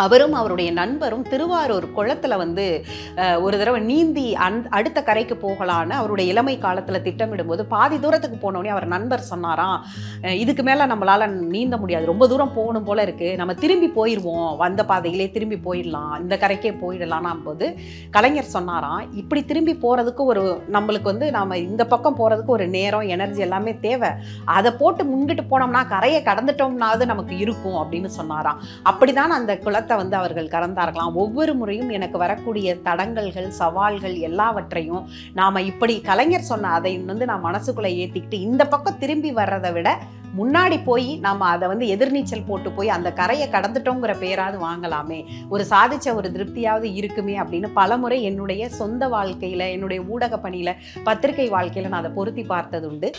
அவரும் அவருடைய நண்பரும் திருவாரூர் குளத்துல வந்து ஒரு தடவை நீந்தி அடுத்த கரைக்கு போகலான்னு அவருடைய இளமை காலத்துல திட்டமிடும்போது பாதி தூரத்துக்கு போனோடனே அவர் நண்பர் சொன்னாராம், இதுக்கு மேல நம்மளால நீந்த முடியாது, ரொம்ப தூரம் போகணும் போல இருக்கு, நம்ம திரும்பி போயிடுவோம், வந்த பாதையிலே திரும்பி போயிடலாம், இந்த கரைக்கே போயிடலாம் போது கலைஞர் சொன்னாராம், இப்படி திரும்பி போறதுக்கு ஒரு நம்மளுக்கு வந்து நாம இந்த பக்கம் போறதுக்கு ஒரு நேரம் எனர்ஜி எல்லாமே தேவை, அதை போட்டு முன்கிட்டு போனோம்னா கரையை கடந்துட்டோம்னாவது நமக்கு இருக்கும் அப்படின்னு சொன்னாராம். அப்படிதான் அந்த குளத்தை வந்து அவர்கள் கடந்தார்களாம். ஒவ்வொரு முறையும் எனக்கு வரக்கூடிய தடங்கல்கள், சவால்கள் எல்லாவற்றையும் நாம இப்படி கலைஞர் சொன்ன அதை வந்து நான் மனசுக்குள்ள ஏத்திக்கிட்டு இந்த பக்கம் திரும்பி வர்றதை விட முன்னாடி போய் நம்ம அதை வந்து எதிர்நீச்சல் போட்டு போய் அந்த கரையை கடந்துட்டோங்கிற பேராவது வாங்கலாமே, ஒரு சாதிச்ச ஒரு திருப்தியாவது இருக்குமே அப்படின்னு பலமுறை என்னுடைய சொந்த வாழ்க்கையில, என்னுடைய ஊடக பணியில, பத்திரிகை வாழ்க்கையில நான் அதை பொருத்தி பார்த்தது உண்டு.